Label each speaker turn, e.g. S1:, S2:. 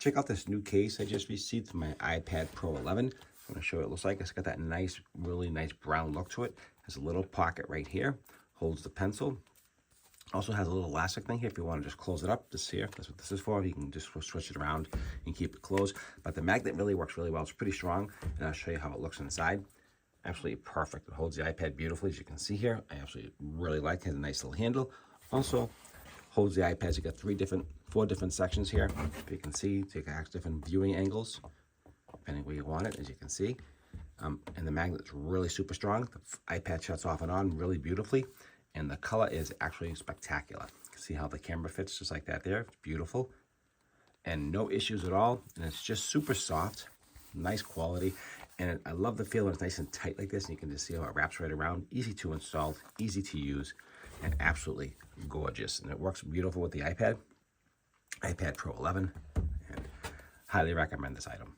S1: Check out this new case I just received for my iPad Pro 11. I'm going to show you what it looks like. It's got that nice, really nice brown look to it. Has a little pocket right here, holds the pencil. Also has a little elastic thing here if you want to just close it up. This here, that's what this is for. You can just switch it around and keep it closed. But the magnet really works really well. It's pretty strong, and I'll show you how it looks inside. Absolutely perfect. It holds the iPad beautifully, as you can see here. I absolutely really like it. It has a nice little handle. Also holds the iPads. You got four different sections here. If you can see, take different viewing angles, depending where you want it, as you can see. And the magnet's really super strong. The iPad shuts off and on really beautifully. And the color is actually spectacular. You can see how the camera fits just like that there. It's beautiful. And no issues at all. And it's just super soft, nice quality. And I love the feel when it's nice and tight like this. And you can just see how it wraps right around. Easy to install, easy to use, and absolutely gorgeous. And it works beautiful with the iPad Pro 11. And highly recommend this item.